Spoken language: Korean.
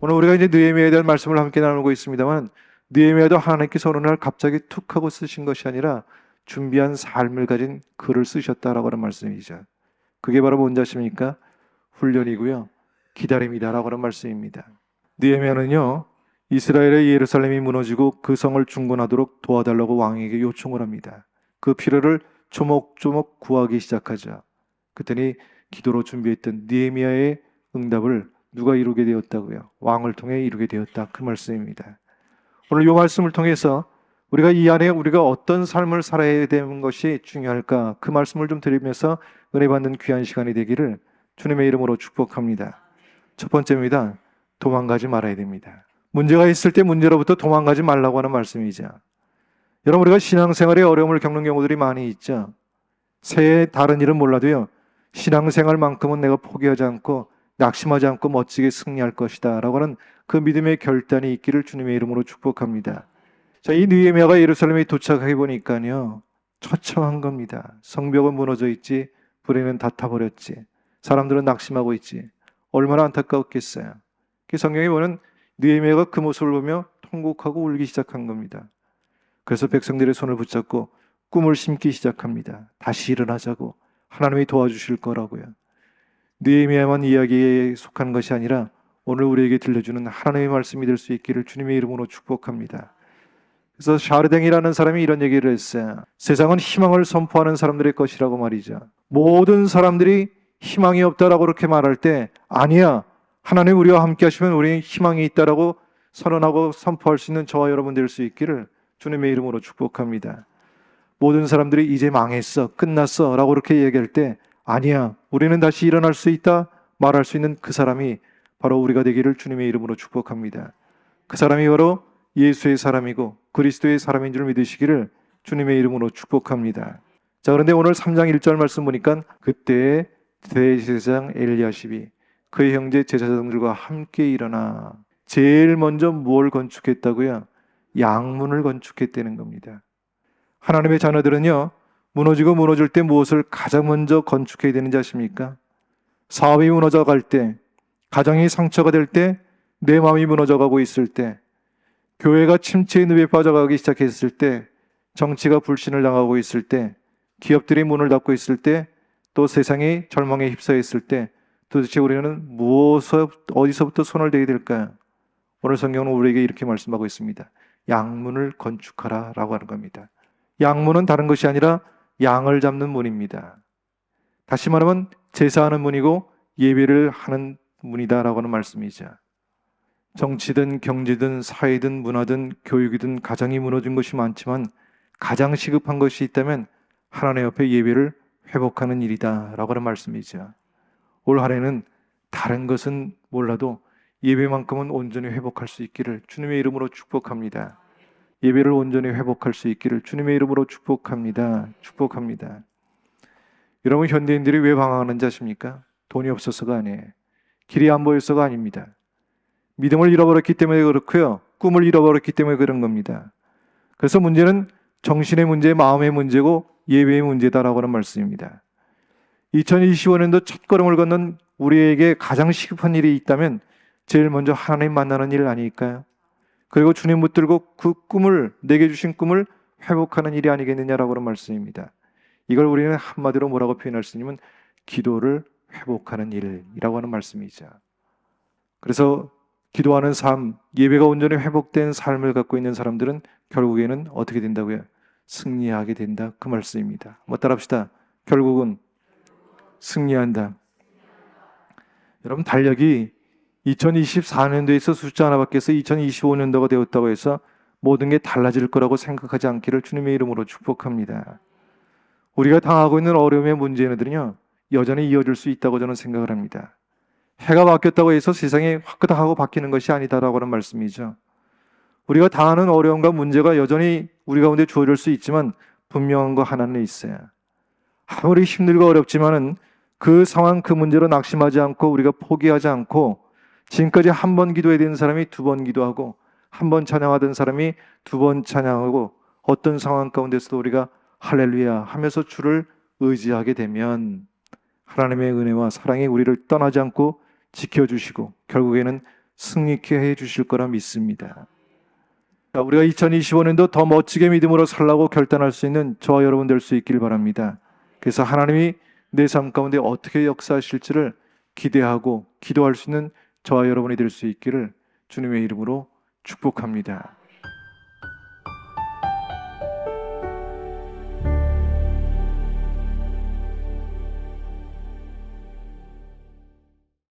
오늘 우리가 이제 느헤미야에 대한 말씀을 함께 나누고 있습니다만, 느헤미야도 하나님께서 어느 날 갑자기 툭 하고 쓰신 것이 아니라 준비한 삶을 가진 글을 쓰셨다라고 하는 말씀이죠. 그게 바로 뭔지 아십니까? 훈련이고요, 기다림이다라고 하는 말씀입니다. 느헤미야는요, 이스라엘의 예루살렘이 무너지고 그 성을 중건하도록 도와달라고 왕에게 요청을 합니다. 그 필요를 조목조목 구하기 시작하죠. 그랬더니 기도로 준비했던 느헤미야의 응답을 누가 이루게 되었다고요? 왕을 통해 이루게 되었다, 그 말씀입니다. 오늘 이 말씀을 통해서 우리가 이 안에 우리가 어떤 삶을 살아야 되는 것이 중요할까, 그 말씀을 좀 드리면서 은혜 받는 귀한 시간이 되기를 주님의 이름으로 축복합니다. 첫 번째입니다. 도망가지 말아야 됩니다. 문제가 있을 때 문제로부터 도망가지 말라고 하는 말씀이죠. 여러분, 우리가 신앙생활에 어려움을 겪는 경우들이 많이 있죠. 새해 다른 일은 몰라도요, 신앙생활만큼은 내가 포기하지 않고 낙심하지 않고 멋지게 승리할 것이다 라고 하는 그 믿음의 결단이 있기를 주님의 이름으로 축복합니다. 자, 이 느헤미야가 예루살렘에 도착해 보니까요, 처참한 겁니다. 성벽은 무너져 있지, 불에는 다 타버렸지, 사람들은 낙심하고 있지. 얼마나 안타까웠겠어요. 그 성경에 보면 느헤미야가 그 모습을 보며 통곡하고 울기 시작한 겁니다. 그래서 백성들의 손을 붙잡고 꿈을 심기 시작합니다. 다시 일어나자고, 하나님이 도와주실 거라고요. 느헤미야만 이야기에 속한 것이 아니라 오늘 우리에게 들려주는 하나님의 말씀이 될 수 있기를 주님의 이름으로 축복합니다. 그래서 샤르댕이라는 사람이 이런 얘기를 했어요. 세상은 희망을 선포하는 사람들의 것이라고 말이죠. 모든 사람들이 희망이 없다라고 그렇게 말할 때, 아니야, 하나님 우리와 함께 하시면 우리는 희망이 있다라고 선언하고 선포할 수 있는 저와 여러분 될 수 있기를 주님의 이름으로 축복합니다. 모든 사람들이 이제 망했어, 끝났어 라고 그렇게 얘기할 때, 아니야, 우리는 다시 일어날 수 있다 말할 수 있는 그 사람이 바로 우리가 되기를 주님의 이름으로 축복합니다. 그 사람이 바로 예수의 사람이고 그리스도의 사람인 줄 믿으시기를 주님의 이름으로 축복합니다. 자, 그런데 오늘 3장 1절 말씀 보니까 그때 대제사장 엘리야십이 그의 형제 제사장들과 함께 일어나 제일 먼저 뭘 건축했다고요? 양문을 건축했다는 겁니다. 하나님의 자녀들은요, 무너지고 무너질 때 무엇을 가장 먼저 건축해야 되는지 아십니까? 사업이 무너져갈 때, 가정이 상처가 될 때, 내 마음이 무너져가고 있을 때, 교회가 침체의 늪에 빠져가기 시작했을 때, 정치가 불신을 당하고 있을 때, 기업들이 문을 닫고 있을 때, 또 세상이 절망에 휩싸여 있을 때, 도대체 우리는 어디서부터 손을 대야 될까요? 오늘 성경은 우리에게 이렇게 말씀하고 있습니다. 양문을 건축하라 라고 하는 겁니다. 양문은 다른 것이 아니라 양을 잡는 문입니다. 다시 말하면 제사하는 문이고 예배를 하는 문이다라고 하는 말씀이죠. 정치든 경제든 사회든 문화든 교육이든 가정이 무너진 것이 많지만 가장 시급한 것이 있다면 하나님 앞에 예배를 회복하는 일이다라고 하는 말씀이죠. 올 한해는 다른 것은 몰라도 예배만큼은 온전히 회복할 수 있기를 주님의 이름으로 축복합니다. 예배를 온전히 회복할 수 있기를 주님의 이름으로 축복합니다. 축복합니다. 여러분, 현대인들이 왜 방황하는지 아십니까? 돈이 없어서가 아니에요. 길이 안 보여서가 아닙니다. 믿음을 잃어버렸기 때문에 그렇고요, 꿈을 잃어버렸기 때문에 그런 겁니다. 그래서 문제는 정신의 문제, 마음의 문제고 예배의 문제다라고 하는 말씀입니다. 2025년도 첫걸음을 걷는 우리에게 가장 시급한 일이 있다면 제일 먼저 하나님 만나는 일 아닐까요? 그리고 주님 붙들고 그 꿈을, 내게 주신 꿈을 회복하는 일이 아니겠느냐라고 하는 말씀입니다. 이걸 우리는 한마디로 뭐라고 표현할 수 있냐면 기도를 회복하는 일이라고 하는 말씀이죠. 그래서 기도하는 삶, 예배가 온전히 회복된 삶을 갖고 있는 사람들은 결국에는 어떻게 된다고요? 승리하게 된다, 그 말씀입니다. 한번 따라합시다. 결국은 승리한다. 여러분, 달력이 2024년도에서 숫자 하나 바뀌어서 2025년도가 되었다고 해서 모든 게 달라질 거라고 생각하지 않기를 주님의 이름으로 축복합니다. 우리가 당하고 있는 어려움의 문제들은요, 여전히 이어질 수 있다고 저는 생각을 합니다. 해가 바뀌었다고 해서 세상이 화끈하고 바뀌는 것이 아니다라고 하는 말씀이죠. 우리가 당하는 어려움과 문제가 여전히 우리 가운데 주어질 수 있지만 분명한 거 하나는 있어요. 아무리 힘들고 어렵지만은 그 상황, 그 문제로 낙심하지 않고 우리가 포기하지 않고 지금까지 한 번 기도해야 되는 사람이 두 번 기도하고 한 번 찬양하던 사람이 두 번 찬양하고 어떤 상황 가운데서도 우리가 할렐루야 하면서 주를 의지하게 되면 하나님의 은혜와 사랑이 우리를 떠나지 않고 지켜주시고 결국에는 승리케 해 주실 거라 믿습니다. 우리가 2025년도 더 멋지게 믿음으로 살라고 결단할 수 있는 저와 여러분 될 수 있길 바랍니다. 그래서 하나님이 내 삶 가운데 어떻게 역사하실지를 기대하고 기도할 수 있는 저와 여러분이 될 수 있기를 주님의 이름으로 축복합니다.